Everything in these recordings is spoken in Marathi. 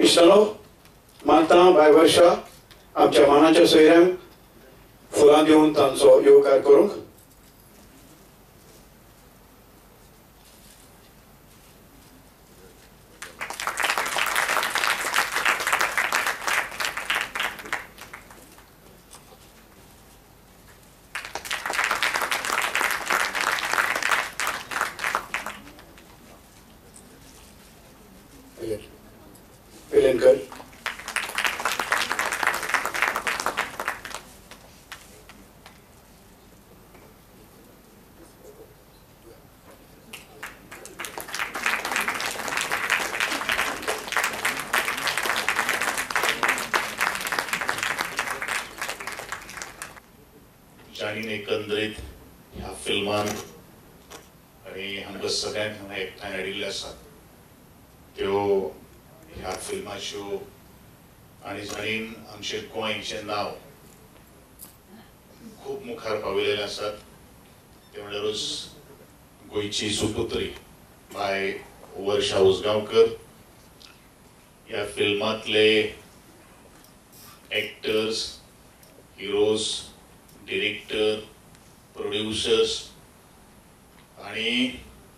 इश्टानो मानता बाय वर्षा आमच्या मानाच्या सोयऱ्यांक फुलां दिवन तांचो येवकार करूंक वेलणकर जाणीन एकंदरीत ह्या फिल्मान आणि आमकां सगळ्यांक हांगा एकठांय हाडिल्ले आसात त्यो ह्या फिल्माच्यो आनी जाणीन आमचे गोंयचें नांव खूब मुखार पावयलेलें आसात ते म्हणल्यारूच गोंयची सुपुत्री बाय वर्षा उसगांवकर ह्या फिल्मांतले एक्टर्स हिरोज डिरेक्टर प्रोड्युसर्स आणि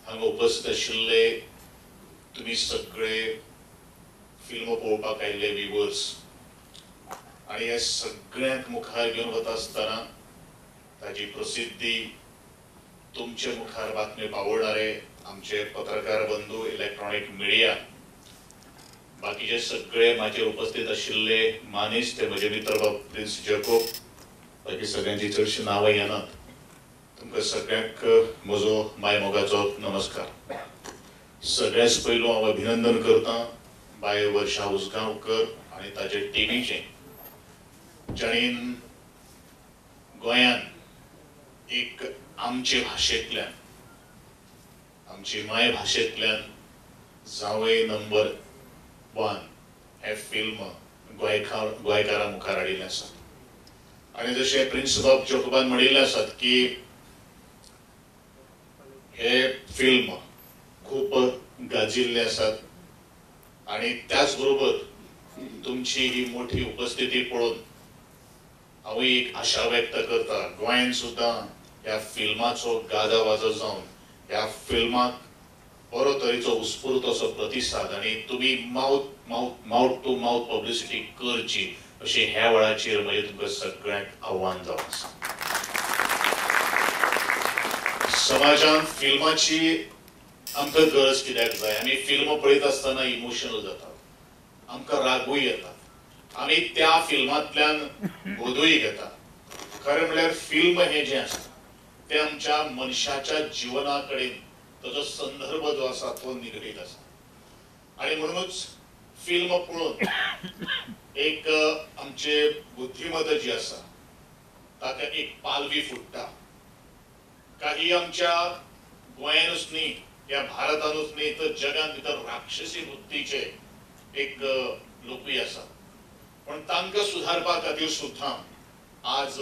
हांगा उपस्थित आशिल्ले तुम्ही सगळे फिल्म पळोवपाक आयिल्ले व्ह्युअर्स आणि हे सगळ्यांक मुखार घेवन वता आसतना ताची प्रसिद्धी तुमचे मुखार बातम्यो पावोवणारे आमचे पत्रकार बंधू इलेक्ट्रॉनिक मिडिया बाकीचे सगळे माझे उपस्थित आशिल्ले मानीस ते म्हजे मित्र प्रिन्स जॅकोब बाकी सगळ्यांची चडशी नांवां येनात तुमकां सगळ्यांक म्हजो मायमोगाचो नमस्कार सगळ्याच पयलू हांव अभिनंदन करता बाय वर्षा उसगांवकर आनी ताचे टिमीचे जाणीन गोंयान एक आमचे भाशेंतल्यान आमची माय भाशेंतल्यान जावंय नंबर 1 हे फिल्म गोंयकारां मुखार हाडिल्लें आसा आणि जशें प्रिन्स जॅकोबान म्हणिल्लें आसात की हे फिल्म खूप गाजिल्ले आसात आणि त्याच बरोबर तुमची ही मोठी उपस्थिती पळोवन हांव एक आशा व्यक्त करता गोंयान सुद्दां ह्या फिल्माचो गाजावाजो जावन ह्या फिल्माक बरो तरेचो उत्स्फूर्त असो प्रतिसाद आणि तुम्ही माउथ टू माउथ पब्लिसिटी करची अशी ह्या वेळाचेर म्हणजे तुमकां सगळ्यांक आव्हान जावन आसा समाजान फिल्माची आमकां गरज कित्याक जाय आमी फिल्म पळयत आसतना इमोशनल जातात आमकां रागूय येता आमी त्या फिल्मांतल्यान बोधूय घेता खरें म्हळ्यार फिल्म हे जें आसता ते आमच्या मनशाच्या जिवना कडेन ताचो संदर्भ जो आसा तो निगडीत आसा आणि म्हणूनच फिल्म पळोवन एक आमचे बुद्धिमत्ता जी आसा ताका एक पालवी फुटता काही आमच्या गोंयानूच न्ही या भारतानूच न्ही तर जगान भितर राक्षसी बुद्धीचे एक लोकूय आसा पण तांकां सुधारपा खातीर सुद्दां आज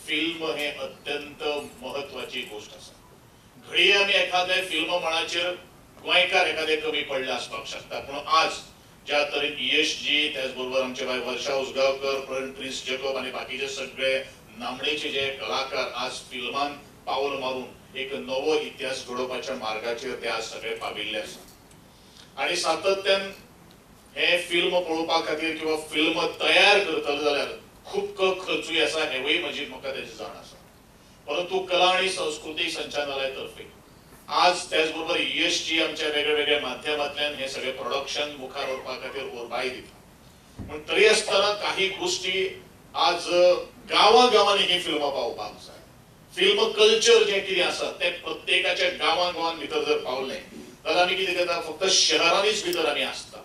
फिल्म हे अत्यंत महत्वाची गोष्ट आसा घडये आमी एखाद्या फिल्म मळाचेर गोंयकार एखादे कमी पडले आसपाक शकता पण आज ज्या तरेन यश जी त्याच बरोबर आमचे बाय वर्षा उसगांवकर प्रिन्स जॅकोब आणि बाकीचे सगळे नामनेचे जे कलाकार आज फिल्मान पावल मारून एक नवो इतिहास घडोवपाच्या मार्गाचेर ते आज सगळे पाविल्ले आसा आणि सातत्यान हे फिल्म पळोवपा खातीर किंवा फिल्म तयार करतले जाल्यार खूब खर्चूय आसा हेवूय म्हाका तेची जाण आसा परंतु कला आणि संस्कृती संचालनालया तर्फे आज त्याच बरोबर यश जी आमच्या वेगळ्या वेगळ्या माध्यमांतल्यान हे सगळे प्रोडक्शन मुखार व्हरपा खातीर उर्बाय दिता पण तरी आसतना काही गोष्टी आज गांवांनी ही फिल्मां पावपाक जाय फिल्म कल्चर जे कितें आसा ते प्रत्येकाच्या गांवान भितर जर पावले जाल्यार आमी कितें करता फक्त शहरांनीच भितर आमी आसता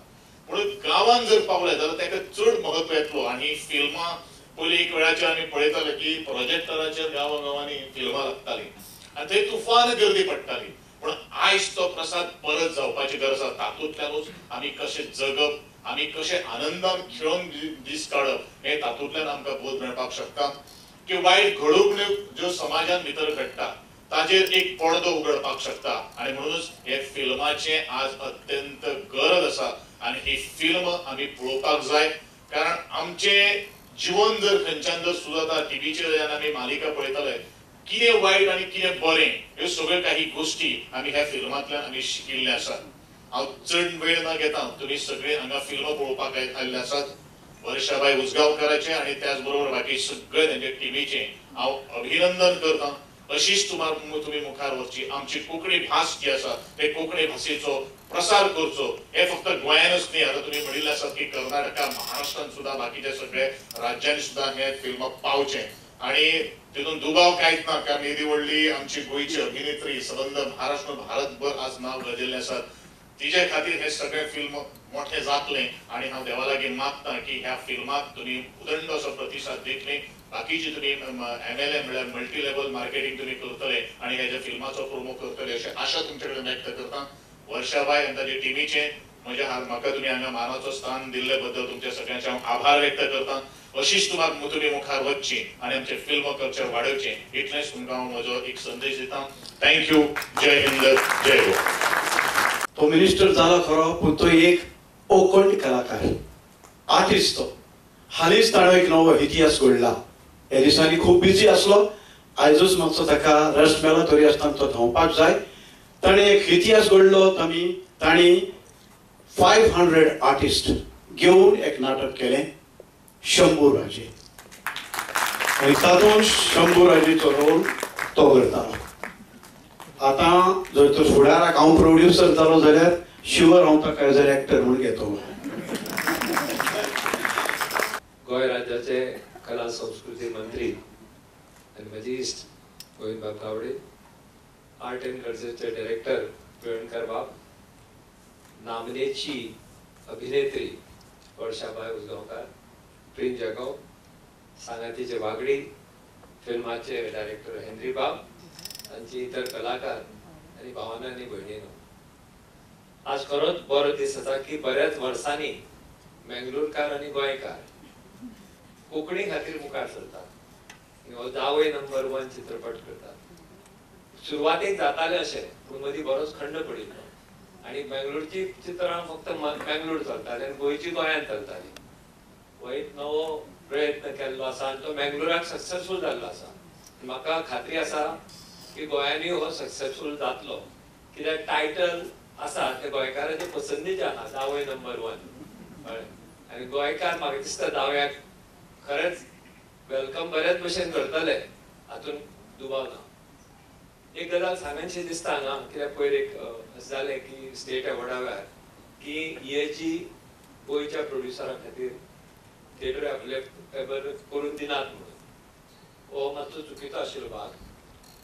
म्हणून गांवान जर पावले जाल्यार ताका चड महत्व येतलो आणि फिल्मां पयलीं एक वेळाचेर आमी पळयताले की प्रोजेक्टराचेर गांवांनी फिल्मां लागताली आणि थंय तुफान गर्दी पडटाली पण आयज तो प्रसाद परत जावपाची गरज आसा तातूंतल्यानूच आमी कशे जगप आमी कशे आनंदान खेळून दीस काडप हे तातूंतल्यान आमकां बोध मेळपाक शकता की वायट घडोवण्यो ज्यो समाजान भितर घडटा ताजेर एक पडदो उगडपाक शकता आणि म्हणूनच हे फिल्माचे आज अत्यंत गरज आसा आणि ही फिल्म आम्ही पळोवपाक जाय कारण आमचे जीवन जर खंयच्यान जर सुद्दां टीव्हीचेर आमी मालिका पळयताले कितें वायट आणि कितें बरें ह्यो सगळ्यो काही गोष्टी आमी ह्या फिल्मांतल्यान आमी शिकिल्ले आसात. हांव चड वेळ न घेता तुम्ही सगळे हांगा फिल्म पळोवपाक आयिल्ले आसात. वर्षाबाई उजगांवकाराचे आणि त्याच बरोबर बाकी सगळे त्यांचे टीव्हीचे हांव अभिनंदन करता. अशीच तुम्ही मुखार वरची आमची कोंकणी भास जी आसा ते कोंकणी भाशेचो प्रसार करचो. हे फक्त गोंयानच न्ही, आता तुम्ही म्हणिल्ले आसात की कर्नाटका महाराष्ट्रान सुद्धा बाकीच्या सगळे राज्यांनी सुद्धा हे फिल्म पावचे आणि तितून दुबाव कांयच ना कारण एदी व्हडली आमची गोंयची अभिनेत्री सबंद महाराष्ट्र भारतभर आज नाव गाजयल्लें आसात. तिचे खातीर हे सगळे फिल्म मोठे जातले आणि हांव देवा लागीं मागता की ह्या फिल्माक तुम्ही उदंड असो प्रतिसाद दितले. बाकीची तुम्ही MLA म्हळ्यार मल्टी लेवल मार्केटिंग तुम्ही करतले आणि ह्या फिल्माचो प्रोमो करतले अशी आशा तुमचे कडेन व्यक्त करता. वर्षाबाई आणि ताचे टीमीचे म्हाका तुम्ही हांगा मानाचो स्थान दिल्ले बद्दल तुमच्या सगळ्यांचे हांव आभार व्यक्त करता. अशीच तुम्ही मुखार वचची आणि आमचे फिल्म कल्चर वाडोवचे इतलेंच तुमकां हांव म्हजो एक संदेश दिता. थँक्यू. जय हिंद, जय गोवा. तो मिनिस्टर जाला खरो पूण तो एक ओकंड कलाकार आर्टिस्ट. तो हालींच ताणें एक नवो इतिहास घडला. ह्या दिसांनी खूब बिजी आसलो. आयजूच मातसो ताका रेस्ट मेळ्ळो तरी आसतना तो धांवपाक जाय. ताणें एक इतिहास घडलो. तांणी 500 आर्टिस्ट घेवन एक नाटक केलें शंभूराजे आणि तातूंत शंभूराजेचो रोल तो करतालो. आतां जर तर फुडाराक हांव प्रोड्युसर जालो जाल्यार शुअर हांव ताका एज अ एक्टर म्हणून घेतो. गोंय राज्याचे कला संस्कृती मंत्री आनी म्हजी इश्ट गोविंदबाब गावडे, आर्ट एंड कल्चरचे डायरेक्टर गोयणकार बाब, नामनेची अभिनेत्री वर्षाबाई उजगांवकार, प्रिन्स जॅकब, सांगातीचे वागडी, फिल्माचे डायरेक्टर हेनरी बाब, तांची इतर कलाकार आनी भावना आनी भयणीनो, आज खरोच बरो दीस आसा की बऱ्याच वर्सांनी मंगळूरकार आनी गोंयकार कोंकणी खातीर मुखार सरतात. हो 10वे नंबर 1 चित्रपट करतात. सुरवातेक जाताले अशें पूण मदीं बरोच खंड पडिल्लो आनी मंगळूरची चित्रां फक्त मंगळूर चलताली आनी गोंयची गोंयांत चलताली. हो एक नवो प्रयत्न केल्लो आसा आनी तो मंगळूराक सक्सेसफूल जाल्लो आसा. म्हाका खात्री आसा की गोंयांनी हो सक्सेसफूल जातलो कित्याक टायटल आसा ते गोंयकारांचे पसंदीचे आहा 10वे नंबर 1 आनी गोंयकार म्हाका दिसता 10व्याक खरेंच वेलकम बऱ्याच भशेन करतले हातून दुबाव ना. एक गजाल सांगनशी दिसता हांगा कित्याक पयर एक अशें जालें की स्टेट अवॉर्डा वेळार की EAG गोंयच्या प्रोड्युसरा खातीर थिएटर एवेलेबल करून दिनात म्हणून. हो मातसो चुकीचो आशिल्लो भाग.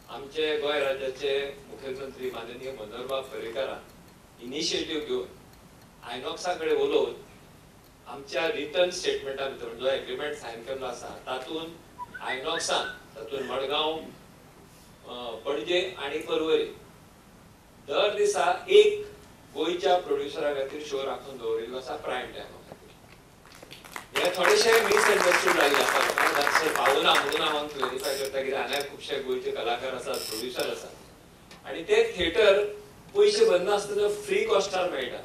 आमचे गोंय राज्याचे मुख्यमंत्री माननीय मनोहरबाब पर्रीकारान इनिशिएटीव घेवन आयनॉक्सा कडेन उलोवन आमच्या रिटर्न स्टेटमेंटा भितर जो एग्रीमेंट सायन केल्लो आसा तातूंत आयनॉक्सान तातूंत मडगांव, पणजे आणि पर्वरी दर दिसा एक गोंयच्या प्रोड्युसरा खातीर शो राखून दवरिल्लो आसा प्रायम टायमा खातीर. हे थोडेशे मिसअंडरस्टूड जाल्ले आसा. भावना म्हणून हांव क्लेरिफाय करता कित्याक हांगा खुबशे गोंयचे कलाकार आसात, प्रोड्युसर आसात आणि ते थिएटर पयशे भरनासतना फ्री कॉस्टार मेळटा.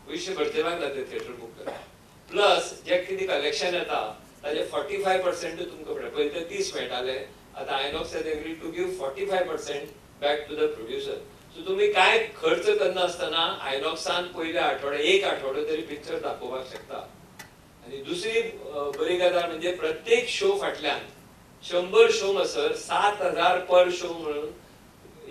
पयशे भरचे लागना ते थिएटर बूक करपाक. प्लस जे कितें कलेक्शन येता ताजे 45% तुमकां पडटा. पयलीं ते 30 मेळटाले, आतां INOX has agreed to give 45% back to the producer. So तुम्ही काय खर्च करनासतना आयनॉक्सान पयले आठवडे एक आठवडो तरी पिक्चर दाखोवपाक शकता. आणि दुसरी बरी गजाल म्हणजे प्रत्येक शो फाटल्यान 100 शो मसर 7,000 पर शो म्हणून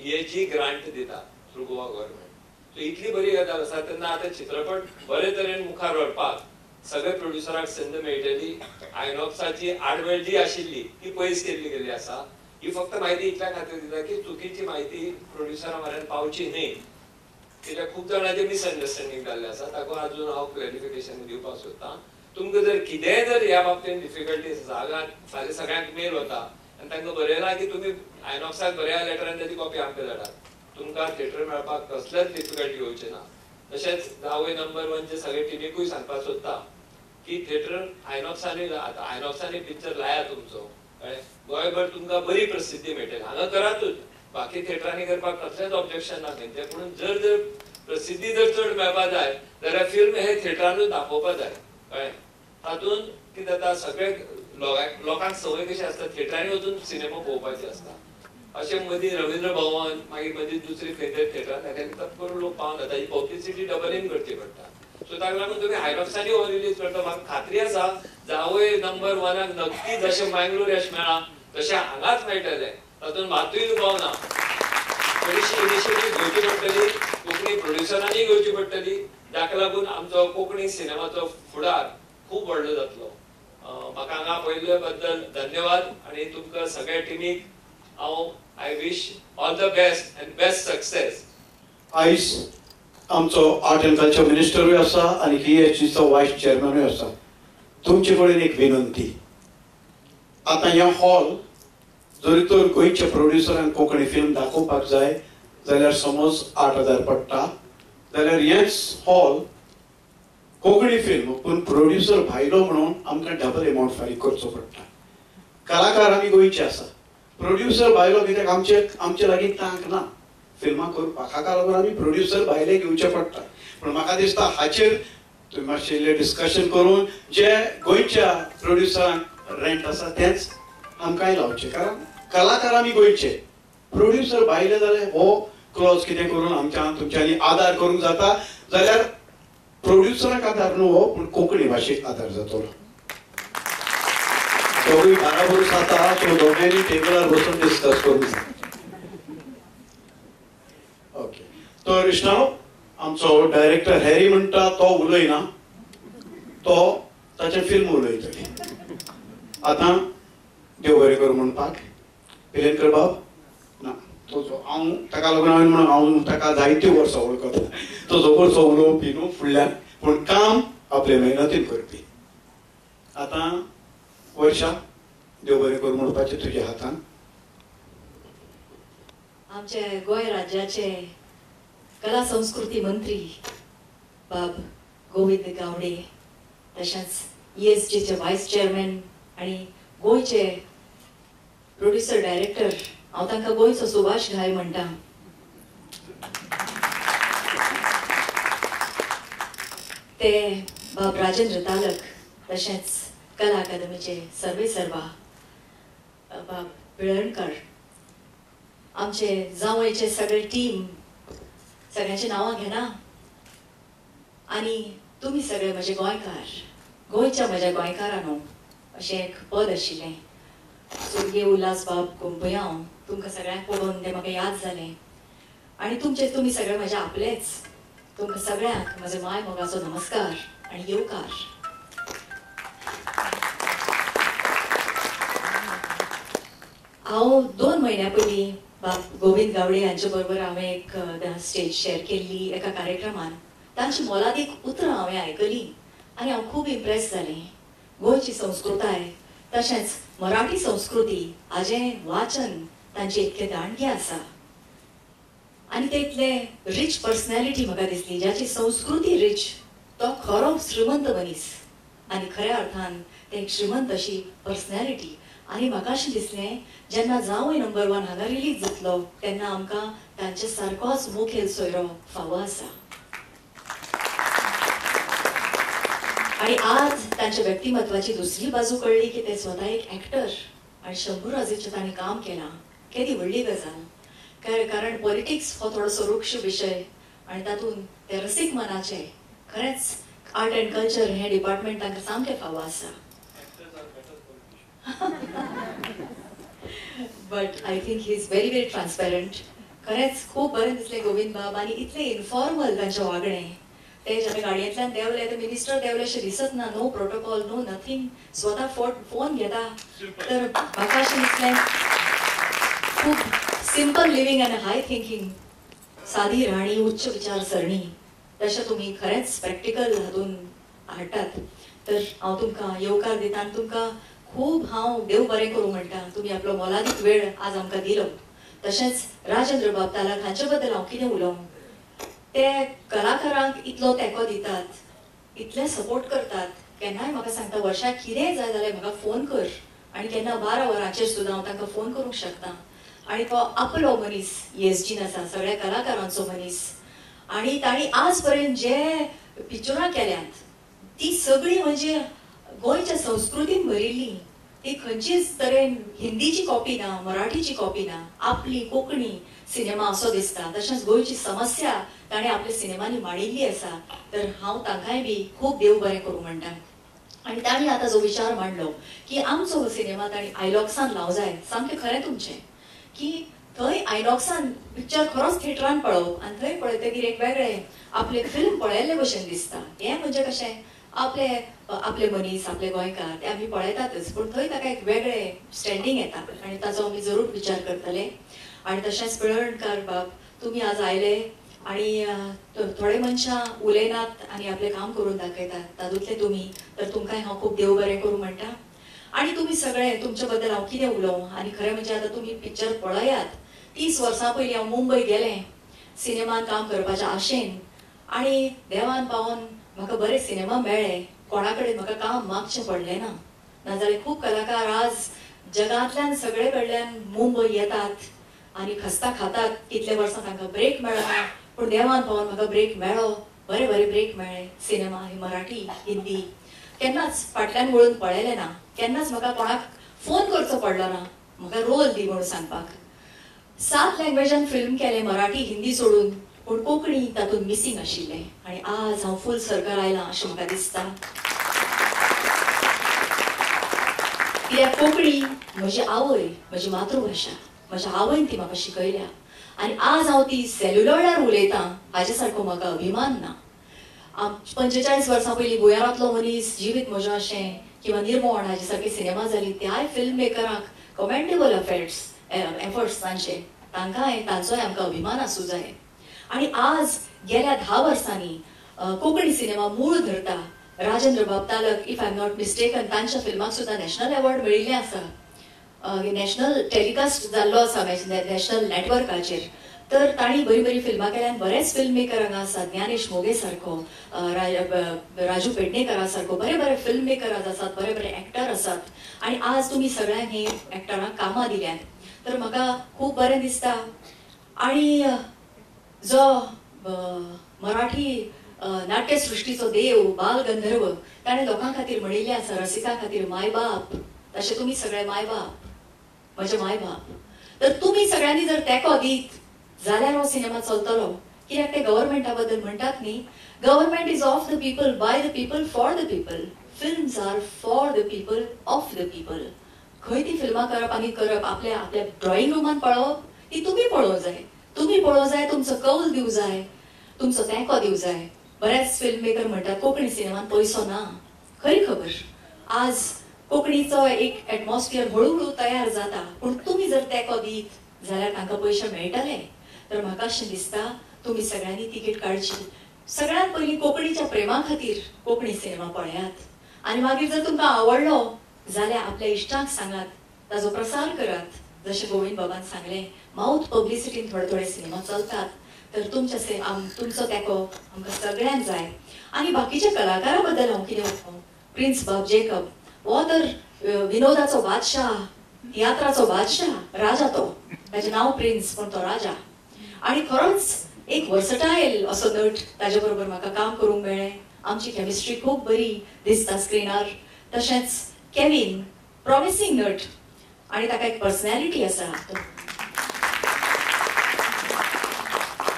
EAG ग्रांट दिता थ्रू गोवा गव्हर्नमेंट. सो इतली बरी गजाल आसा तेन्ना आतां चित्रपट बरे तरेन मुखार व्हरपाक सगळे प्रोड्युसरांक संद मेळटली. आयनॉक्साची आडमेळ जी आशिल्ली ती पयस केल्ली गेली आसा. ही फक्त म्हायती इतल्या खातीर दिता की चुकीची म्हायती प्रोड्युसरा म्हऱ्यान पावची न्ही कित्याक खूब जाणांचे मिसअंडरस्टँडींग जाल्ले आसा. ताका अजून हांव क्लॅरिफिकेशन दिवपाक सोदतां. तुमकां जर कितेंय जर ह्या बाबतींत डिफिकल्टीज आसा फाल्यां सगळ्यांक मेल वता आनी तांकां बरयलां की तुमी आयनॉक्साक बऱ्या लेटरान ताची कॉपी आमकां धाडात. तुमकां थिएटर मेळपाक कसलेच डिफिकल्टी येवचे ना. तशेंच 10वे नंबर 1चे सगळे टिमीकूय सांगपाक सोदता की थिएटर आयनॉक्सांनी पिक्चर लाया तुमचो कळ्ळें. गोंयभर तुमकां बरी प्रसिद्धी मेळटली. हांगा करातूच बाकी थिएटरांनी करपाक कसलेंच ऑब्जेक्शन ना तेंचें. पूण जर प्रसिद्धी जर चड मेळपा जाय जाल्यार फिल्म हे थिएटरांतूच दाखोवपा जाय कळ्ळें. तातूंत कितें जाता सगळे लोकांक संवय कशी आसता थिएटरांनी वचून सिनेमा पळोवपाची आसता. अशें मदीं रवींद्र भवन मागीर मदीं दुसरी खंयतरी थिएटरां ताका करून लोक पावना ताची पब्लिसिटी डबलीन करची पडटा. सो ताका लागून तुमी आयनॉक्सांनी हो रिलीज करता म्हाका खात्री आसा जावय नंबर 1 नक्की जशें मँगलोर यश मेळ्ळा तशें हांगाच मेळटलें तातूंत मातूय दुबाव ना. थोडीशी इनिशिएटीव घेवची पडटली कोंकणी प्रोड्युसरांनी घेवची पडटली जाका लागून आमचो कोंकणी सिनेमाचो फुडार खूब व्हडलो जातलो. म्हाका हांगा पयले बद्दल धन्यवाद आनी तुमकां सगळ्या टिमीक हांव I wish all the best and best success. आयज आमचो आर्ट एंड कल्चर मिनिस्टरूय आसा आनी KHGचो वायस चेअरमॅनूय आसा. तुमचे कडेन एक विनंती, आतां ह्या हॉल जरी तर गोंयच्या प्रोड्युसरांक कोंकणी फिल्म दाखोवपाक जाय जाल्यार समज 8,000 पडटा जाल्यार हेच हॉल कोंकणी फिल्म पूण प्रोड्युसर भायलो म्हणून आमकां डबल अमावंट फारीक करचो पडटा. कलाकार आमी गोंयचे आसा, प्रोड्युसर भायलो कित्याक आमचे लागीं तांक ना फिल्मां करपाक, हाका लागून आमी प्रोड्युसर भायले घेवचे पडटा. पूण म्हाका दिसता हाचेर तुमी मातशें इल्लें डिस्कशन करून जे गोंयच्या प्रोड्युसरांक रेंट आसा तेंच आमकांय लावचें. कारण कलाकार आमी गोंयचे, प्रोड्युसर भायले जाल्यार हो क्लॉज कितें करून आमच्या तुमच्यांनी आदार करूंक जाता जाल्यार प्रोड्युसराक आदार न्हू हो पूण कोंकणी भाशेक आदार जातलो. दोगूय बाराबर जाता सो दोगांयनी टेबलार बसून डिस्कस करूंक जाय. ओके. तो कृष्णाव आमचो डायरेक्टर हॅरी म्हणटा तो उलयना, तो ताचें फिल्म उलयतली. आतां देव बरें कर म्हणपाक पिलेनकर बाब ना तो हांव ताका लागून हांवें ताका जायत्यो वर्सां वळखता. तो जबरदस्त उलोवपी न्हू फुडल्यान पूण काम आपले मेहनतीन करपी. आतां वर्षा देव बरें कर म्हणपाचें तुज्या हातान. आमचे गोंय राज्याचे कला संस्कृती मंत्री बाब गोविंद गावडे तशेंच ESGचे वायस चेअरमॅन आनी गोंयचे प्रोड्युसर डायरेक्टर हांव तांकां गोंयचो सुभाष घाय म्हणटा. ते बाब राजेंद्र तालक तशेंच कला अकादमीचे सर्वेसर्वा बाब पिळर्णकर, आमचे जावयचे सगळे टीम सगळ्यांची नांवां घेना आनी तुमी सगळे म्हजे गोंयकार, गोंयच्या म्हज्या गोंयकारांनो अशें एक पद आशिल्लें स्वर्गीय उल्हास बाब कुंपयां तुमकां सगळ्यांक पळोवन तें म्हाका याद जालें आनी तुमी सगळे म्हजे आपलेच. तुमकां सगळ्यांक म्हजे माय मोगाचो नमस्कार आनी येवकार. हांव 2 म्हयन्यां पयलीं बाब गोविंद गावडे हांचे बरोबर हांवें एक स्टेज शेअर केल्ली एका कार्यक्रमान. तांची मोलादीक उतरां हांवें आयकलीं आनी हांव खूब इम्प्रेस जालें. गोंयची संस्कृताय तशेंच मराठी संस्कृती हाजें वाचन तांचे इतलें दांडगे आसा आनी ते इतले रिच पर्सनॅलिटी म्हाका दिसली. ज्याची संस्कृती रिच तो खरो श्रीमंत मनीस आनी खऱ्या अर्थान ते एक श्रीमंत अशी पर्सनॅलिटी. आनी म्हाका अशें दिसलें जेन्ना जावंय नंबर 1 हांगा रिलीज जातलो तेन्ना आमकां तांचे सारकोच मुखेल सोयरो फावो आसा. आनी आज तांच्या व्यक्तिमत्वाची दुसरी बाजू कळ्ळी की ते स्वता एक एक्टर आनी 100 वर्सांचें तांणी काम केलां. केदी व्हडली गजाल. कारण पॉलिटिक्स हो थोडोसो रुक्ष विशय आनी तातूंत ते रसीक मनाचे खरेंच आर्ट एंड कल्चर हें डिपार्टमेंट तांकां सामकें फावो आसा. But I think he is very very transparent. खरेंच खूब बरें दिसलें गोविंद बाब आनी इतलें इन्फॉर्मल तांचें वागणें. ते जेन्ना गाडयेंतल्यान देंवले ते मिनिस्टर देंवले अशें दिसत ना. No protocol no nothing. स्वता फोन घेता. तर म्हाका अशें दिसलें खूब सिंपल लिव्हिंग आनी हाय थिंकींग, सादी राहणी, उच्च विचारसरणी तशें तुमी खरेंच प्रॅक्टिकल हातून हाडटात. तर हांव तुमकां येवकार दिता आनी तुमकां खूब हांव देव बरें करूं म्हणटा. तुमी आपलो मोलादीक वेळ आज आमकां दिलो. तशेंच राजेंद्र बाब तालक हांचे बद्दल हांव कितें उलोवं. ते कलाकारांक इतलो तेंको दितात, इतले सपोर्ट करतात. केन्नाय म्हाका सांगता वर्षाक कितेंय जाय जाल्यार म्हाका फोन कर आनी केन्ना 12 वरांचेर सुद्दां हांव तांकां फोन करूंक शकता. आनी तो आपलो मनीस ESGन आसा, सगळ्या कलाकारांचो मनीस आणि ताणी आज पर्यंत जे पिक्चरां केल्यात ती सगळी म्हणजे गोंयच्या संस्कृतीन भरिल्ली. ती खंयचीच तरेन हिंदीची कॉपी ना, मराठीची कॉपी ना, आपली कोंकणी सिनेमा असो दिसता. तशेंच गोंयची समस्या ताणें आपल्या सिनेमांनी मांडिल्ली आसा. तर हांव तांकांय बी खूब देव बरें करूं म्हणटा. आनी तांणी आतां जो विचार मांडलो की आमचो सिनेमा तांणी आयलॉक्सान लावं जाय, सामकें खरें तुमचें की थंय आयनॉक्सान पिक्चर खरोच थिएटरान पळोवप आनी थंय पळयतकीर एक वेगळें आपले फिल्म पळयल्ले भशेन दिसता. हें म्हणजे कशें आपले मनीस, आपले गोंयकार ते आमी पळयतातच, पूण थंय ताका एक वेगळें स्टँडींग येता आनी ताचो आमी जरूर विचार करतले. आनी तशेंच पिळवणकार बाब, तुमी आज आयले आनी थोडे मनशां उलयनात आनी आपलें काम करून दाखयतात, तातूंतले तुमी. तर तुमकांय हांव खूब देव बरें करूं म्हणटा. आनी तुमी सगळे तुमचे बद्दल हांव कितें उलोवं. आनी खरें म्हणजे आतां तुमी पिक्चर पळयात. 30 वर्सां पयलीं हांव मुंबय गेलें सिनेमान काम करपाच्या आशेन आनी देवान पावोन म्हाका बरे सिनेमा मेळ्ळे. कोणा कडेन म्हाका काम मागचें पडलें ना. नाजाल्यार खूब कलाकार आज जगांतल्यान सगळे कडल्यान मुंबय येतात आनी खस्ता खातात. कितले वर्सां तांकां ब्रेक मेळना, पूण देवान पावोन म्हाका ब्रेक मेळ्ळो. बरे बरे ब्रेक मेळ्ळे. सिनेमा मराठी, हिंदी केन्नाच फाटल्यान वळून पळयलें ना. केन्नाच म्हाका कोणाक फोन करचो पडलो ना म्हाका रोल दी म्हणून सांगपाक. 7 लँग्वेजान फिल्म केलें, मराठी, हिंदी सोडून, पूण कोंकणी तातूंत मिसींग आशिल्लें. आनी आज हांव फूल सर्कल आयलां अशें म्हाका दिसता. कित्याक कोंकणी म्हजी आवय, म्हजी मातृभाशा. म्हज्या आवयन ती म्हाका शिकयल्या आनी आज हांव ती सेल्युलॉइडार उलयतां हाचे सारको म्हाका अभिमान ना. 45 वर्सां पयलीं गोंयांतलो मनीस जिवीत म्हजें अशें किंवा निर्मोण हाचे सारके सिनेमा जाली, त्याय फिल्म मेकरांक कमेंडेबल एफर्ट्स तांचे, तांकांय तांचोय आमकां अभिमान आसूं जाय. आनी आज गेल्या 10 वर्सांनी कोंकणी सिनेमा मूळ धरता. राजेंद्र बाब Talak, if I am not mistaken, तांच्या फिल्माक सुद्दां नॅशनल अवॉर्ड मेळिल्ले आसा. नॅशनल टेलिकास्ट जाल्लो आसा नॅशनल नेटवर्काचेर. तर तांणी बरी बरी फिल्मां केल्यान बरेच फिल्म मेकर हांगा आसात. ज्ञानेश मोगे सारको, राजू पेडणेकरा सारको बरे बरे फिल्म मेकर आसात, बरे बरे एक्टर आसात. आनी आज तुमी सगळ्यांक हे एक्टरांक कामां दिल्यात. तर म्हाका खूब बरें दिसता. आनी जो मराठी नाट्यसृष्टीचो देव बाल गंधर्व ताणें लोकां खातीर म्हणिल्लें आसा, रसिकां खातीर माय बाप. तशें तुमी सगळे माय बाप, म्हजे माय बाप. तर तुमी सगळ्यांनी जर तेंको दीत जाल्यार हो सिनेमा चलतलो. कित्याक ते गव्हर्मेंटा बद्दल म्हणटात न्ही, government is of the people, by the people, for the people. Films are for the people, of the people. खंय ती फिल्मां करप आनी करप आपल्या ड्रॉइंग रुमान पळोवप ती तुमी पळोवंक जाय. तुमी पळोवंक जाय, तुमचो कौल दिवं जाय, तुमचो तेंको दिवं जाय. बरेच फिल्म मेकर म्हणटात कोंकणी सिनेमान पयसो ना. खरी खबर. आज कोंकणीचो एक एटमॉस्फियर हळूहळू तयार जाता, पूण तुमी जर तेंको दीत जाल्यार तांकां पयशे मेळटले. तर म्हाका अशें दिसता तुमी सगळ्यांनी तिकेट काडची. सगळ्यांत पयलीं कोंकणीच्या प्रेमा खातीर कोंकणी सिनेमा पळयात. आनी मागीर जर तुमकां आवडलो जाल्यार आपल्या इश्टांक सांगात, ताजो प्रसार करात. जशें गोविंद बाबान सांगलें, माउथ पब्लिसिटीन थोडे थोडे सिनेमा चलतात. तर तुमचो तेंको आमकां सगळ्यांक जाय. आनी बाकीच्या कलाकारां बद्दल हांव कितें उलोवं. प्रिन्स बाब जेकब हो तर विनोदाचो बादशाह, तियात्राचो बादशाह, राजा. तो ताचें नांव प्रिन्स पूण तो राजा. आनी खरोच एक वर्सटायल असो नट ताजे बरोबर म्हाका काम करूंक मेळ्ळें. आमची केमिस्ट्री खूब बरी दिसता स्क्रिनार. तशेंच केविन प्रॉमिसिंग नट आनी ताका एक पर्सनॅलिटी आसा.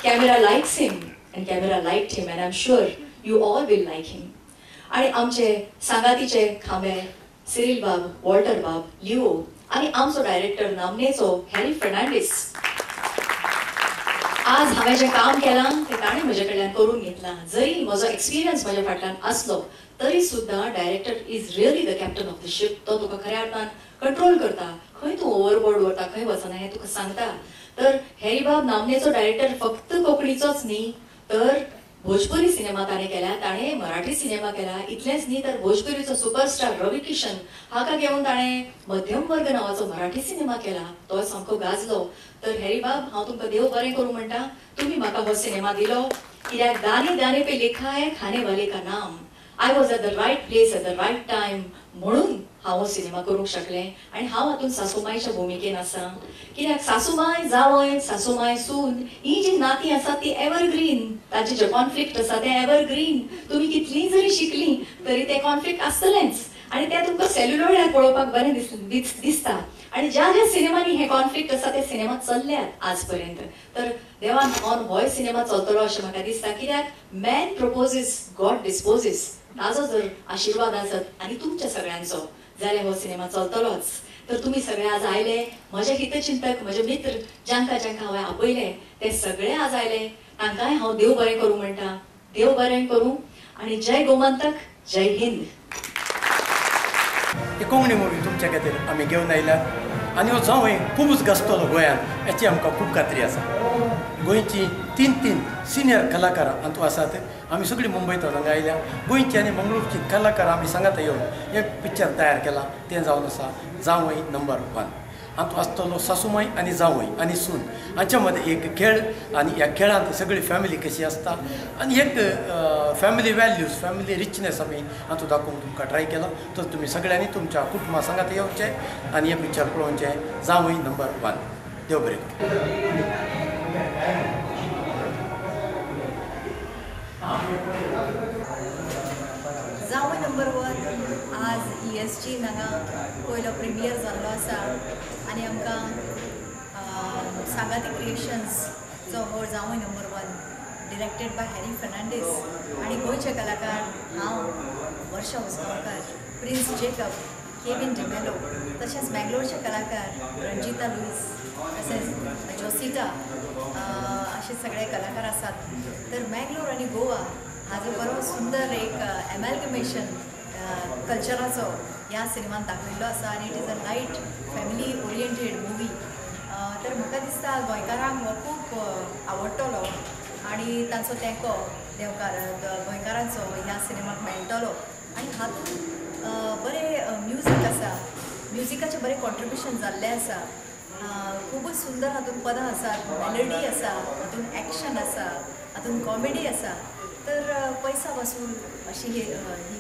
Camera likes him and camera liked him and I am sure you all will like him. आनी आमचे सांगातीचे खांबे सिरील बाब, वॉल्टर बाब, लिओ आनी आमचो डायरेक्टर नामनेचो हॅरी फर्नांडीस. आज हांवें जें काम केलां तें ताणें म्हजे कडल्यान करून घेतलां. जरी म्हजो एक्सपिरियन्स म्हज्या फाटल्यान आसलो तरी सुद्दां director is really the captain of the ship. तो तुका खऱ्या अर्थान कंट्रोल करता. खंय तूं ओवरबोर्ड वता, खंय वचना हें तुका सांगता. तर हॅरी बाब नामनेचो डायरेक्टर फक्त कोंकणीचोच न्ही तर भोजपुरी सिनेमा ताणें केला, ताणें मराठी सिनेमा केला. इतलेंच न्ही तर भोजपुरीचो सुपरस्टार रवी किशन हाका घेवन ताणें मध्यम वर्ग नांवाचो मराठी सिनेमा केला. तो सामको गाजलो. तर हॅरी बाब हांव तुमकां देव बरें करूं म्हणटा. तुमी म्हाका हो सिनेमा दिलो. कित्याक दाने दाने पे लिखा है खाने वाले का नाम. I was at the right place at the right time म्हणून हांव हो सिनेमा करूंक शकलें आनी हांव हातूंत सासूमायच्या भुमिकेन आसा कित्याक सासूमाय जावय सासूमाय सून ही जी नातीं आसा ती एवरग्रीन ताचे जे कॉन्फ्लिक्ट आसा ते एवरग्रीन तुमी कितलीं जरी शिकलीं तरी ते कॉन्फ्लिक्ट आसतलेंच आनी ते तुमकां सेल्युलॉइडार पळोवपाक बरें दिसता आनी ज्या ज्या सिनेमांनी हे कॉन्फ्लिक्ट आसा ते सिनेमा चल्ल्यात आज पर्यंत तर देवान ऑन होय सिनेमा चलतलो अशें म्हाका दिसता कित्याक मॅन प्रपोजीस गॉड डिस्पोजीस ताजो जर आशिर्वाद आसत आनी तुमच्या सगळ्यांचो जाल्यार हो सिनेमा चलतलोच तर तुम्ही सगळे आज आयले म्हजे हितचिंतक म्हजे मित्र ज्यांका ज्यांका हांवें आपयले ते सगळे आज आयले तांकांय हांव देव बरें करूं म्हणटा देव बरें करूं आनी जय गोमंतक जय हिंद. ही कोंकणी मुवी तुमच्या खातीर आमी घेवन आयल्यात आनी हो जावंय खूबच गाजतलो गोंयांत हाची आमकां खूब खात्री आसा. गोंयची तीन सिनियर कलाकारां हातूंत आसात. आमी सगळीं मुंबयंतून हांगा आयल्या. गोंयची आनी मंगळूरची कलाकारां आमी सांगात येवन एक पिक्चर तयार केलां तें जावन आसा जावंय नंबर 1. हातूंत आसतलो सासूमाय आनी जावंय आनी सून हांच्या मदें एक खेळ आनी ह्या खेळांत सगळी फॅमिली कशी आसता आनी एक फॅमिली वॅल्यूज फॅमिली रिचनेस आमी हातूंत दाखोवंक तुमकां ट्राय केला. तर तुमी सगळ्यांनी तुमच्या कुटुंबा सांगात येवचें आनी हे पिक्चर पळोवचें जावंय नंबर 1. देव बरें. जावंय नंबर 1 आज ESG हांगा पयलो प्रिमियर जाल्लो आसा आनी आमकां सांगाती क्रिएशन्स जो हो जावंय number 1 directed by Harry Fernandes आनी गोंयचे कलाकार हांव Varsha Usgaonkar Prince Jacob Kevin D'Mello तशेंच मँगलोरचे कलाकार रंजिता लुईस तशेंच जोसिटा असे सगळे कलाकार आसात. तर मँगलोर आनी गोवा हाजो बरो सुंदर एक एमॅल्गमेशन कल्चराचो ह्या सिनेमान दाखयल्लो आसा आनी it is a light family oriented movie. तर म्हाका दिसता गोंयकारांक हो खूब आवडटलो आनी तांचो तेंको गोंयकारांचो ह्या सिनेमाक मेळटलो आनी हातूंत बरें म्युजीक आसा म्युजिकाचें बरें कॉन्ट्रिब्युशन जाल्लें आसा. खूबच सुंदर हातूंत पदां आसात मेलडी आसा हातूंत एक्शन आसा हातूंत कॉमेडी आसा. तर पैसा वसूल अशी ही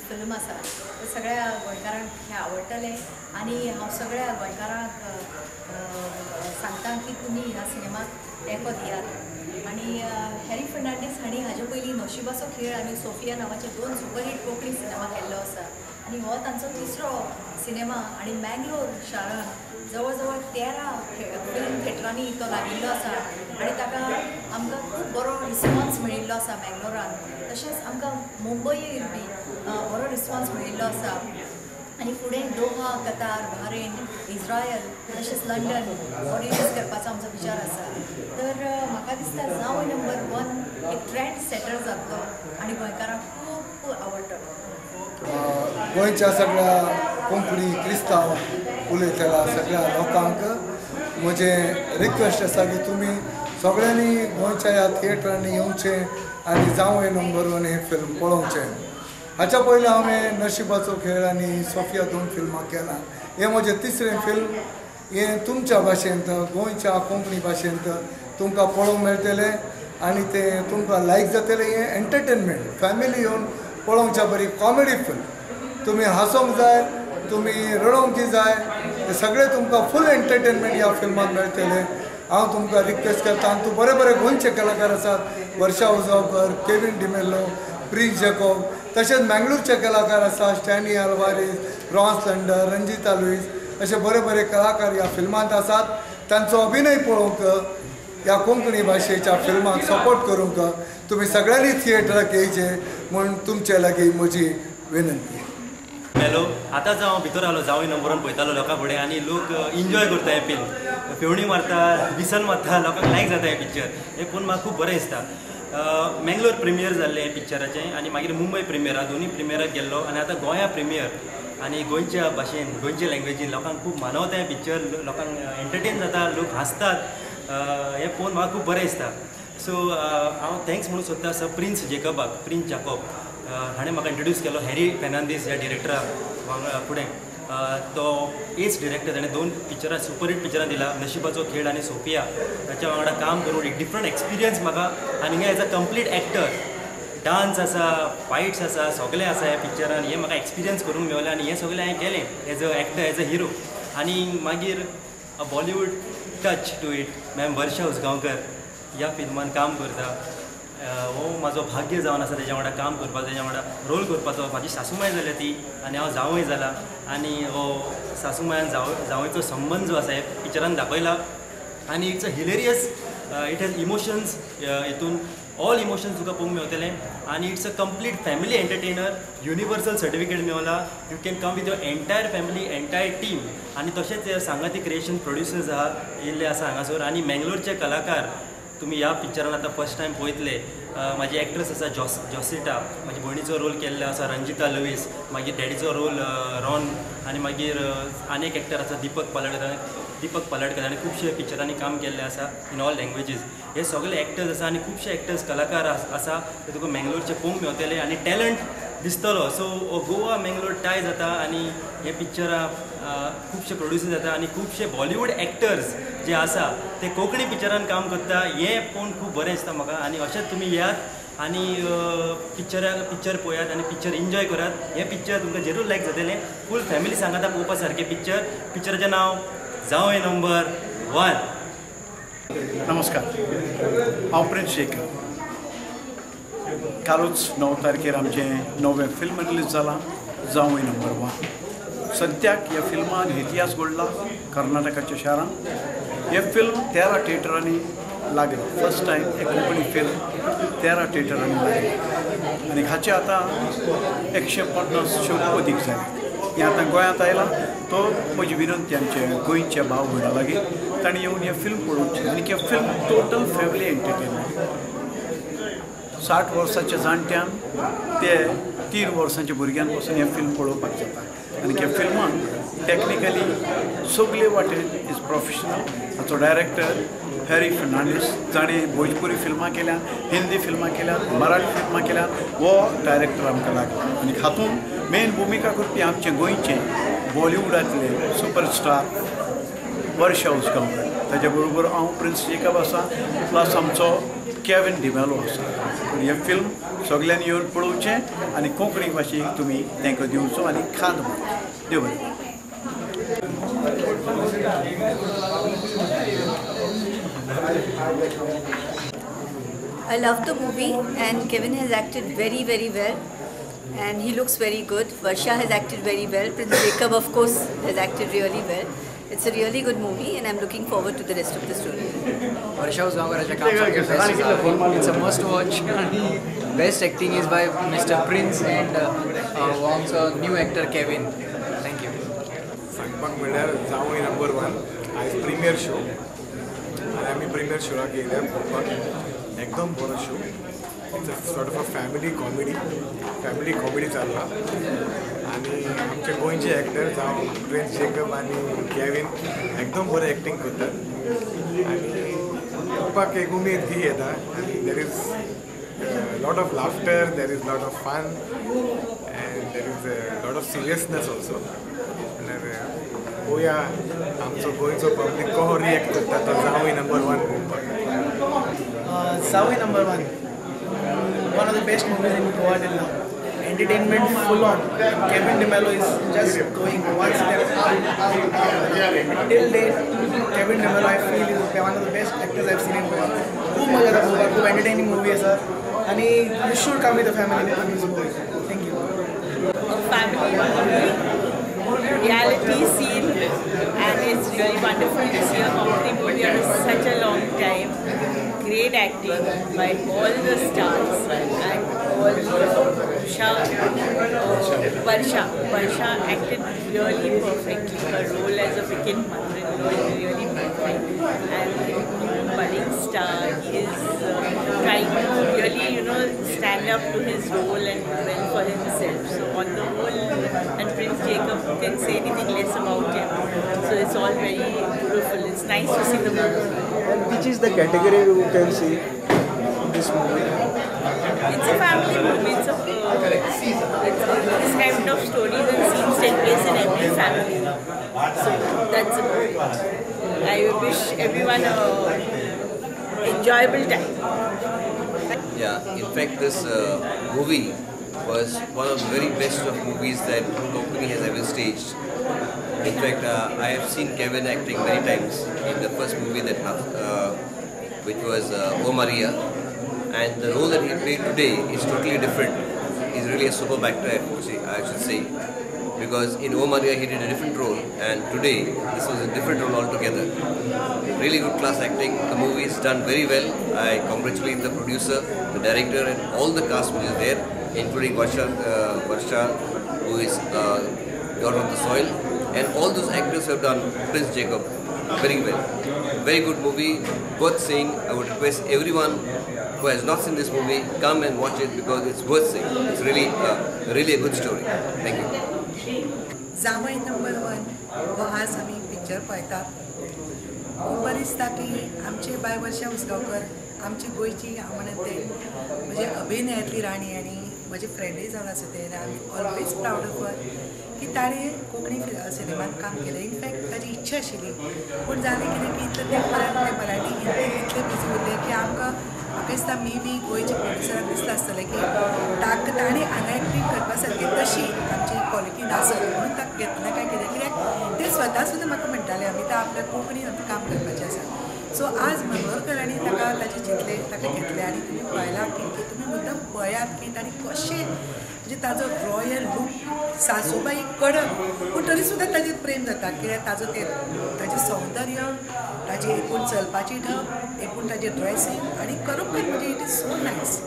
फिल्म आसा. तर सगळ्या गोंयकारांक हें आवडटलें आनी हांव सगळ्या गोंयकारांक सांगता की तुमी ह्या सिनेमाक तेंको दियात. आनी हॅरी फर्नांडीस हांणी हाजे पयलीं नशिबाचो खेळ आनी सोफिया नांवाचे 2 सुपरहीट कोंकणी सिनेमा केल्लो आसा आनी हो तांचो 3रो सिनेमा आनी मँगलोर शारांत जवळ जवळ 13 फिल्म थिएटरांनी तो लागिल्लो आसा आनी ताका आमकां खूब बरो रिस्पॉन्स मेळिल्लो आसा मँगलोरान. तशेंच आमकां मुंबईर बी बरो रिस्पॉन्स मेळिल्लो आसा आनी फुडें दोहा कतार बहरेन इज्रायल तशेंच लंडन हो रिलीज करपाचो आमचो विचार आसा. तर म्हाका दिसता जावंय नंबर 1 एक ट्रेंड सेटर जातलो आनी गोंयकारांक खूब आवडटलो. गोंयच्या सगळ्या कोंकणी क्रिस्तांव उलयतल्या सगळ्या लोकांक म्हजें रिक्वेस्ट आसा की तुमी सगळ्यांनी गोंयच्या ह्या थिएटरांनी येवचें आनी जावंय नंबर 1 हें फिल्म पळोवचें. हाच्या पयलीं हांवें नशिबाचो खेळ आनी सोफिया 2 फिल्मां केलां. हें म्हजें 3रे फिल्म. हें तुमच्या भाशेंत गोंयच्या कोंकणी भाशेंत तुमकां पळोवंक मेळटलें आनी तें तुमकां लायक जातलें. हें एंटरटेनमेंट फॅमिली येवन पळोवच्या बरी कॉमेडी फिल्म. तुमी हांसोंक जाय तुमी रडोवंक जाय ते सगळें तुमकां फूल एंटरटेनमेंट ह्या फिल्मांत मेळटलें. हांव तुमकां रिक्वेस्ट करता आनी तूं बरे बरे गोंयचे कलाकार आसात Varsha Usgaonkar Kevin D'Mello Prince Jacob तशेंच मँगलोरचे कलाकार आसा स्टॅनी आल्वारीस रॉन्स लंडन रंजिता लुईस असे बरे बरे कलाकार ह्या फिल्मांत आसात. तांचो अभिनय पळोवंक ह्या कोंकणी भाशेच्या फिल्माक सपोर्ट करूंक तुमी सगळ्यांनी थिएटराक येयचे म्हूण तुमचे लागीं म्हजी विनंती. हॅलो आतांच हांव भितर आलो जावंय नंबर 1 पळयतालो लोकां फुडें आनी लोक एन्जॉय करता हें फिल्म फेवणी मारता विसन मारता लोकांक लायक जाता हें पिक्चर. हें पळोवन म्हाका खूब बरें दिसता. मँगलोर प्रिमियर जाल्लें हें पिक्चराचें आनी मागीर मुंबय प्रिमियरा दोनूय प्रिमियराक गेल्लो आनी आतां गोंया प्रिमियर आनी गोंयच्या भाशेन गोंयचे लँग्वेजीन लोकांक खूब मानवता हें पिक्चर. लोकांक एंटरटेन जाता लोक हांसतात हें पळोवन म्हाका खूब बरें दिसता. सो हांव थँक्स म्हणूंक सोदता सर प्रिन्स जेकबाक प्रिन्स जाकोब हाणें म्हाका इंट्रोड्यूस केलो हॅरी फर्नांडीस ह्या डिरेक्टराक फुडें. तो एज डिरेक्टर ताणें 2 पिक्चरां सुपरहीट पिक्चरां दिला नशिबाचो खेळ आनी सोफिया. ताच्या वांगडा काम करून एक डिफरंट एक्सपिरियन्स म्हाका आनी हिंगा as a complete actor dance आसा, फायट्स आसा, सगळें आसा ह्या पिक्चरान. हें म्हाका एक्सपिरियन्स करूंक मेवलें आनी हें सगळें हांवें केलें as a actor, as a hero. आनी मागीर a Bollywood touch to it. Ma'am Varsha Usgaonkar ह्या फिल्मान काम करता. हो म्हाजो भाग्य जावन आसा तेज्या वांगडा काम करपाचो, तेज्या वांगडा रोल करपाचो. म्हाजी सासूमाय जाल्या ती आनी हांव जावंय जाला. आनी हो सासूमायान जावयचो संबंद जो आसा हे पिक्चरान दाखयला. आनी it's a hilarious, it has emotions. हितून ऑल इमोशन्स तुका पळोवंक मेवतले. आनी it's a complete family entertainer. Universal certificate Mewla. You can come with your entire family, entire team. आनी तशेंच सांगाती क्रिएशन प्रोड्युसर्स आहा येयल्ले आसा हांगासर. आनी मेंगलोरचे कलाकार तुमी ह्या पिक्चरान आतां फर्स्ट टायम पळयतले. म्हाजी एक्ट्रेस आसा जॉसिटा, म्हाजी भयणीचो रोल केल्लो आसा रंजिता लुईस. मागीर डॅडीचो रोल रॉन. आनी मागीर आनी एक एक्टर आसा दीपक पालडकर आनी खुबशे पिक्चरांनी काम केल्लें आसा इन ऑल लँग्वेजीस. हे सगळे एक्टर्स आसा आनी खुबशे एक्टर्स कलाकार आसा ते तुका मेंगलोरचे पळोवंक मेवतले. आनी टॅलंट दिसतलो. सो गोवा मेंगलोर टाय जाता आनी हे पिक्चरा खुबशे प्रोड्युसर जाता. आनी खुबशे बॉलिवूड एक्टर्स जे आसा ते कोंकणी पिक्चरान काम करता. हें पळोवन खूब बरें दिसता म्हाका. आनी अशेंच तुमी येयात आनी पिक्चर पळयात आनी पिक्चर एन्जॉय करात. हें पिक्चर तुमकां जरूर लायक जातलें. फूल फॅमिली सांगाता पळोवपा सारकें पिक्चर. पिक्चराचें नांव जावय नंबर 1. नमस्कार, हांव प्रिन्स जेकब. कालूच 9 तारखेर आमचें नवें फिल्म रिलीज जालां, जावय नंबर 1. सद्याक ह्या फिल्मान इतिहास घडला कर्नाटकाच्या शारान. हें फिल्म 13 थिएटरांनी लागलें. फर्स्ट टायम एक कोंकणी फिल्म 13 थिएटरांनी लागलें. आनी हाचे आतां 150 शो अदीक जाले. हें आतां गोंयांत आयलां. तो म्हजी विनंती आमचे गोंयच्या भाव भयणां लागीं तांणी येवन हें फिल्म पळोवचें. आनी हें फिल्म टोटल फॅमिली एंटरटेनमेंट. 60 वर्सांच्या जाणट्यान ते 3 वर्सांच्या भुरग्यां पासून हें फिल्म पळोवपाक जाता. आनी ह्या फिल्मान टॅक्निकली सगळे वाटेन इज प्रोफेशनल. हाचो डायरेक्टर हॅरी फर्नांडीस, जाणें भोजपुरी फिल्मां केल्यात, हिंदी फिल्मां केल्यात, मराठी फिल्मां केल्यात. हो डायरेक्टर आमकां लागला. आनी हातूंत मेन भुमिका करपी आमचे गोंयचे बॉलिवूडांतले सुपरस्टार वर्षा उसगांवकर. ताचे बरोबर हांव प्रिन्स जेकब आसा, प्लस आमचो केविन डिमेलो आसा. पूण हें फिल्म सगळ्यांनी येवन पळोवचें आनी कोंकणी भाशेक तुमी तांकां दिवचो आनी खांद मारचो. देव बरें. I love the movie and Kevin has acted very, very well and he looks very good. Varsha has acted very well. Prince Jacob, of course, has acted really well. It's a really good movie and I'm looking forward to the rest of the story. Varsha Usgaonkaracha काम it's a must watch. Best acting is by Mr. Prince and Wong's new actor Kevin. Thank you. सांगपाक म्हणल्यार जावय नंबर 1 आयज प्रिमियर शो आनी आमी प्रिमियर शोराक येयले पळोवपाक. एकदम बरो show. It's a sort of a family comedy चल्ला. आनी आमचे गोंयचे एक्टर जावं प्रिन्स जेकब आनी केविन एकदम बरें एक्टींग करतात. आनी पळोवपाक एक उमेद ही येता. आनी there is lot of laughter, there is lot of fun and there is lot of seriousness also. पळोवया आमचो गोंयचो पब्लीक कसो रिएक्ट करता तो जावय नंबर 1 पळोवपाक. Zawai number 1, one of the best movies in Goa till now. Entertainment full on. Kevin DeMello is just going one step till date. Kevin DeMello, I feel, is one of the best actors I've seen in Goa. खूप मजा येता पळोवपाक. खूप entertaining movie आहे सर आणि you should come with the family to this movie. Thank you. A family movie, reality scene, and it's really wonderful to see a comedy movie after such a long time. Great acting by all the stars and all Varsha acted really perfectly. Her role as a wicked mother-in-law is really perfect. And budding star, he is trying to really, stand up to his role and well for himself. So on the whole, and Prince Jacob, who can say anything less about him? So it's all very beautiful. It's nice to see the movie. And which is the category you can see this movie? It's a family movie. This kind of stories and scenes take place in every family. So that's a movie. I wish everyone an enjoyable time. Yeah, in fact this movie was one of the very best of movies that Konkani has ever staged. In fact, I have seen Kevin acting many times in the first movie that which was O Maria, and the role that he played today is totally different. He's really a superb actor, I should say, because in O Maria he did a different role, and today this was a different role altogether. Really good class acting. The movie is done very well. I congratulate the producer, the director, and all the cast which is there, including Varsha, who is God of the Soil, and all those actors have done Prince Jacob very well. Very good movie, worth seeing. I would request everyone who has not seen this movie, come and watch it because it's worth seeing. It's really a good story. Thank you. जावई नंबर 1 हो आज आमी पिक्चर पळयतात. खूब बरें दिसता की आमचे बाय वर्षा उसगांवकर आमची गोंयची हांव म्हणत ते म्हणजे अभिनयांतली राणी आनी म्हजे फ्रेंडूय जावन आसा ते I am always proud of her की ताणें कोंकणी सिनेमांत काम केलें. इनफॅक्ट ताची इच्छा आशिल्ली पूण जालें कितें की इतलें तेंपरांत ते मराठी हिंदी इतले बिजी उरले की आमकां म्हाका दिसता मे बी गोंयच्या प्रोड्युसरांक दिसता आसतलें की ताणें हांगा एक्टींग करपा सारकी तशी आमची क्वॉलिटी नासत म्हणून ताका घेतलें काय कितें कित्याक ते स्वता सुद्दां म्हाका म्हणटाले आमी तर आपल्या कोंकणीन आमकां काम करपाचें आसा. सो आज मंगळूरकरांनी ताका ताचे चितले ताका घेतले आनी तुमी पळयलां की तुमी मुद्दम पळयात की ताणें कशें म्हणजे ताजो रॉयल लूक सासूबाई कडक पूण तरी सुद्दां ताजेर प्रेम जाता कित्याक ताजें सौंदर्य ताजी एकूण चलपाची ढब एकूण ताजें ड्रेसींग आनी खरोखर म्हणजे it is so nice.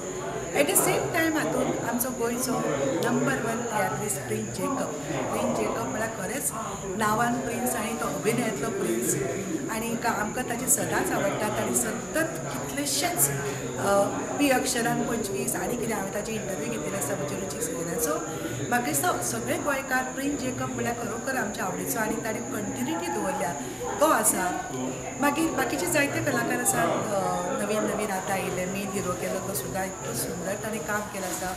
At the same time हातूंत आमचो गोंयचो नंबर 1 तियात्रीस्ट प्रिन्स जेकब म्हळ्यार खरेंच नांवान प्रिन्स आनी तो अभिनयांतलो प्रिन्स आनी आमकां ताजे सदांच आवडटात आनी सतत कितलेशेच पी अक्षरान 25 आनी कितें हांवें ताजे इंटरव्यू घेतिल्ले आसा म्हजे रुचीक सिनेमांत. सो म्हाका दिसता सगळे गोंयकार प्रिन्स जेकब म्हळ्यार खरोखर आमच्या आवडीचो आनी ताणें कंटिन्युटी दवरल्या तो आसा. मागीर बाकीचे जायते कलाकार आसात नवीन आतां आयिल्ले मेन हिरो केलो तो सुद्दां इतलो सुंदर ताणें काम केलें आसा.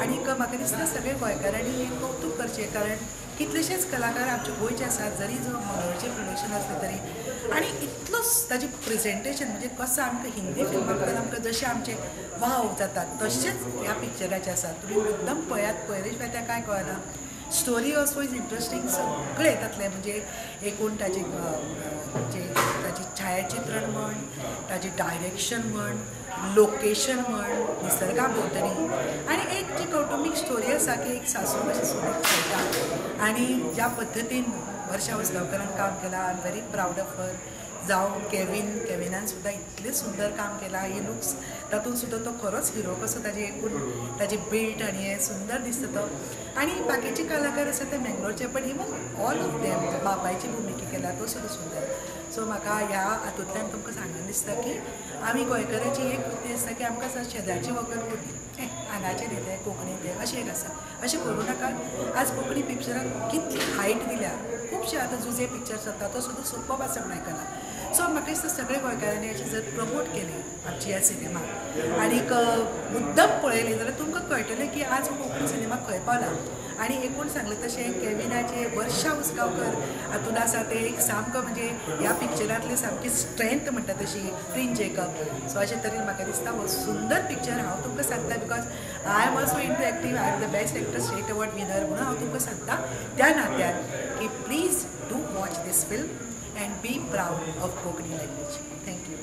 आनीक म्हाका दिसता सगळे गोंयकारांनी हें कौतूक करचें कारण कितलेशेच कलाकार आमचे गोंयचे आसात जरी जो मनोरंजन प्रोडक्शन आसलें तरी आनी इतलोच ताजें प्रेजेंटेशन म्हणजे कसो आमकां हिंदी फिल्मां कडल्यान आमकां जशें आमचे वाव जातात तशेंच ह्या पिक्चराचे आसात. तुमी मुद्दम पळयात पयले शिवाय त्या कांय कळना. स्टोरी ऑल्सो इज इंट्रस्टींग सगळें येतातलें म्हणजे एकूण ताजें छायाचित्रण म्हण ताजें डायरेक्शन म्हण लोकेशन म्हण निसर्गा भोंवतणी आनी एक जी कौटुंबीक स्टोरी आसा की एक सासू कशी सोडून खेळटा आनी ज्या पद्दतीन वर्षा उसगांवकरान काम केलां I am very proud of her. जावं केविनान सुद्दां इतलें सुंदर काम केलां. ही लुक्स तातूंत सुद्दां तो खरोच हिरो कसो ताजे एकूण ताजी बिल्ड आनी हें सुंदर दिसता तो. आनी बाकीचे कलाकार आसा ते मेंगलोरचे पण इवन ऑल ऑफ देम बाबायची भुमिका केल्या तो सुद्दां सुंदर. सो म्हाका ह्या हातूंतल्यान तुमकां सांगून दिसता की आमी गोंयकाराची एक वृत्ती आसता की आमकां शेजारची वखद उरली हांगाचे न्ही ते कोंकणी ते अशें एक आसा. अशें करूं नाका. आज कोंकणी पिक्चराक कितली हायट दिल्या. खुबशे आतां जुजे पिक्चर्स जाता तो सुद्दां सुपर आसा म्हण आयकलां. सो म्हाका दिसता सगळे गोंयकारांनी हाची जर प्रमोट केली आमची ह्या सिनेमाक आनीक मुद्दम पळयली जाल्यार तुमकां कळटलें की आज कोंकणी सिनेमा खंय पावला. आनी एकूण सांगलें तशें केविनाचे वर्षा उसगांवकर हातूंत आसा ते एक सामको म्हणजे ह्या पिक्चरांतली सामकी स्ट्रेंथ म्हणटा तशी प्रिन्स जेकब. सो अशे तरेन म्हाका दिसता हो सुंदर पिक्चर हांव तुमकां सांगता because I am also into acting I am the best actor state award winner म्हणून हांव तुमकां सांगता त्या नात्यान की please do watch this film and be proud of Konkani language. Thank you.